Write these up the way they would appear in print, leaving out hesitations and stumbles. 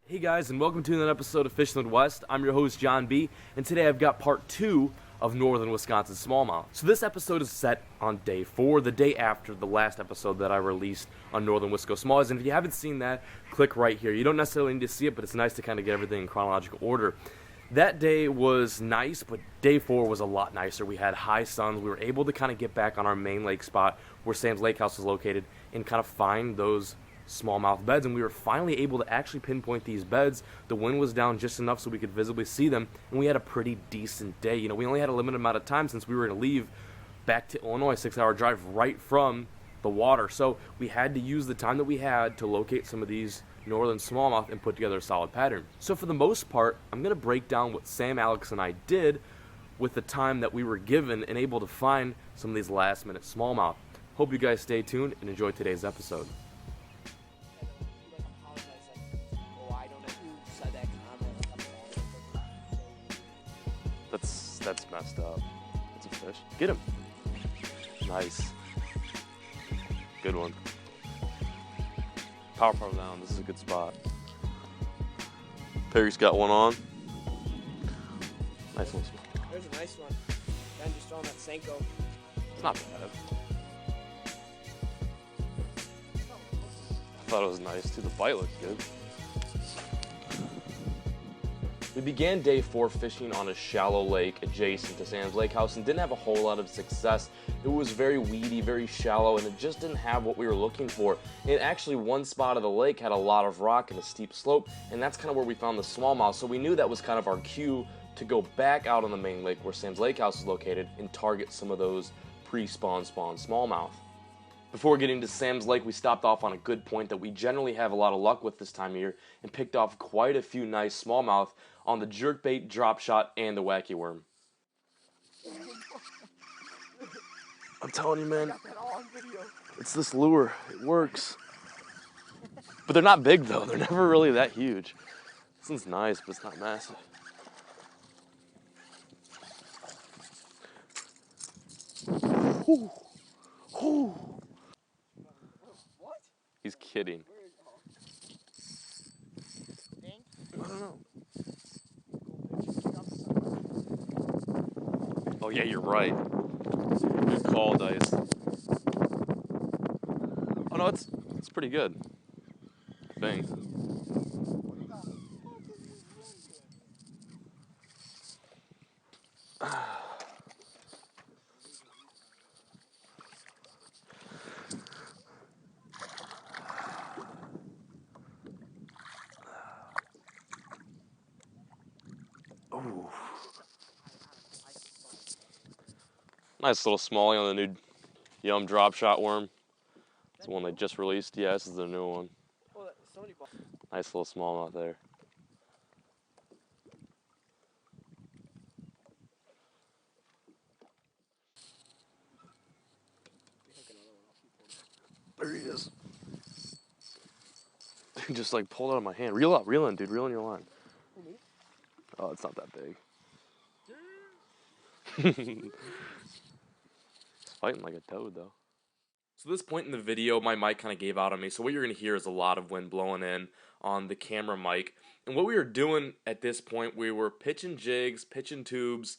Hey guys, and welcome to another episode of Fishing the West. I'm your host, John B., and today I've got part 2 of Northern Wisconsin Smallmouth. So this episode is set on day 4, the day after the last episode that I released on Northern Wisconsin Smallmouth. And if you haven't seen that, click right here. You don't necessarily need to see it, but it's nice to kind of get everything in chronological order. That day was nice, but day 4 was a lot nicer. We had high suns. We were able to kind of get back on our main lake spot where Sam's Lake House is located and kind of find those smallmouth beds, and we were finally able to actually pinpoint these beds. The wind was down just enough so we could visibly see them, and we had a pretty decent day. You know, we only had a limited amount of time since we were going to leave back to Illinois, 6-hour drive right from the water. So we had to use the time that we had to locate some of these northern smallmouth and put together a solid pattern. So for the most part, I'm going to break down what Sam, Alex, and I did with the time that we were given and able to find some of these last-minute smallmouth. Hope you guys stay tuned and enjoy today's episode. That's messed up. It's a fish. Get him. Nice. Good one. Power down. This is a good spot. Perry's got one on. Nice one. There's a nice one. Ben just throwing that Senko. It's not bad. I thought it was nice too. The bite looked good. We began day 4 fishing on a shallow lake adjacent to Sam's Lake House and didn't have a whole lot of success. It was very weedy, very shallow, and it just didn't have what we were looking for. And actually, one spot of the lake had a lot of rock and a steep slope, and that's kind of where we found the smallmouth. So we knew that was kind of our cue to go back out on the main lake where Sam's Lake House is located and target some of those spawn smallmouth. Before getting to Sam's Lake, we stopped off on a good point that we generally have a lot of luck with this time of year and picked off quite a few nice smallmouth on the jerkbait, drop shot, and the wacky worm. I'm telling you, man, it's this lure. It works. But they're not big, though. They're never really that huge. This one's nice, but it's not massive. Ooh. Ooh. What? He's kidding. I don't know. Oh yeah, you're right. Good call, Dice. Oh no, it's pretty good. Thanks. Ooh. Nice little smallie on the new Yum drop shot worm. It's the one they just released. Yeah, this is the new one. Nice little smallmouth there. There he is. Just like pulled out of my hand. Reel in, dude. Reel in your line. Oh, it's not that big. He's fighting like a toad, though. So this point in the video, my mic kind of gave out on me. So what you're going to hear is a lot of wind blowing in on the camera mic. And what we were doing at this point, we were pitching jigs, pitching tubes,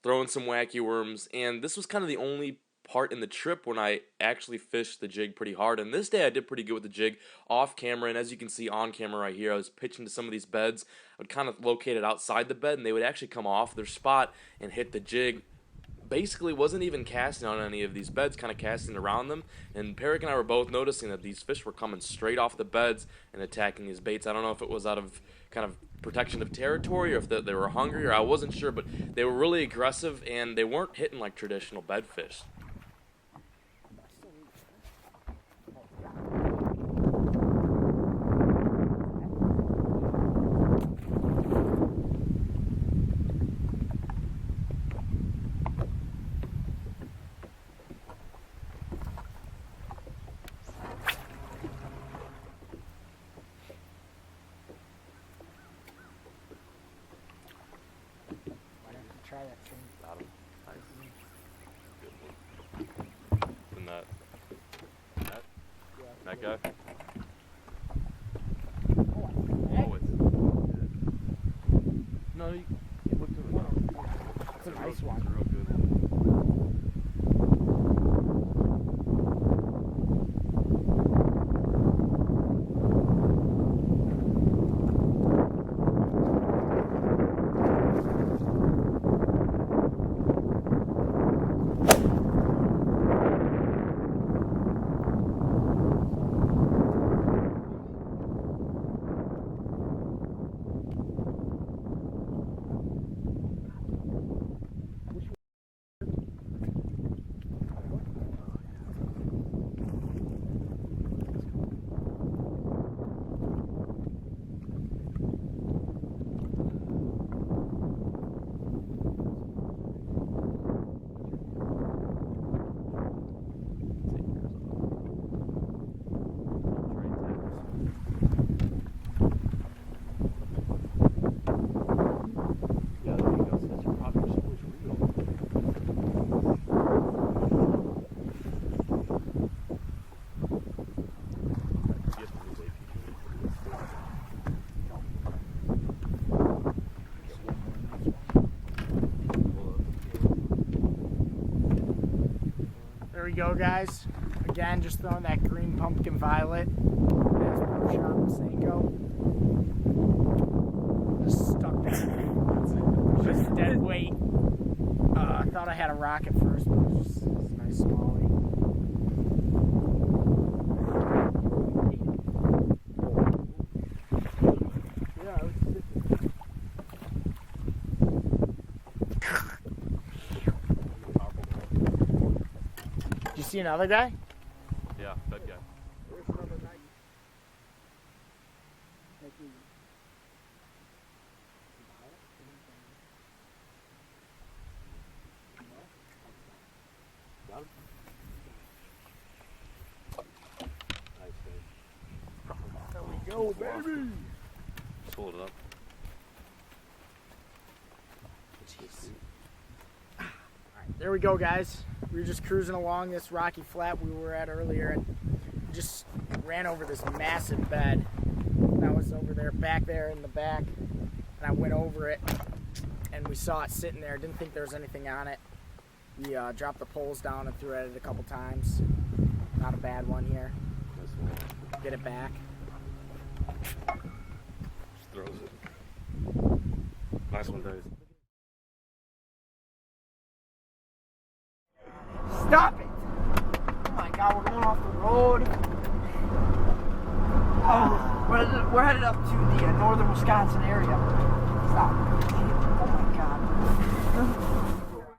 throwing some wacky worms. And this was kind of the only part in the trip when I actually fished the jig pretty hard. And this day I did pretty good with the jig off camera, and as you can see on camera right here, I was pitching to some of these beds. I would kind of locate it outside the bed, and they would actually come off their spot and hit the jig. Basically wasn't even casting on any of these beds, kind of casting around them, and Peric and I were both noticing that these fish were coming straight off the beds and attacking these baits. I don't know if it was out of kind of protection of territory or if they were hungry, or I wasn't sure, but they were really aggressive and they weren't hitting like traditional bed fish. Try that thing. Got him. Nice. Good one. And that. That? Yeah. That guy? Oh, Oh, it's No, you looked at it. That's a nice one. It's a real good one. Yeah, there you go. So that's your popular Swedish reel. There we go, guys. Again, just throwing that green pumpkin violet. That's sharp Senko. Just stuck there. Just dead weight. I thought I had a rock at first, but it was just a nice smallie. Yeah, I was sitting. Did you see another guy? Yeah, that guy. Got him? Nice, man. There we go, baby. Just hold it up. There we go, guys. We were just cruising along this rocky flat we were at earlier and we just ran over this massive bed. And I was over there, back there in the back, and I went over it and we saw it sitting there. Didn't think there was anything on it. We dropped the poles down and threw at it a couple times. Not a bad one here. Nice one. Get it back. Just throws it. Nice one, Dave. Stop it! Oh my god, we're going off the road. Oh, we're headed up to the northern Wisconsin area. Stop.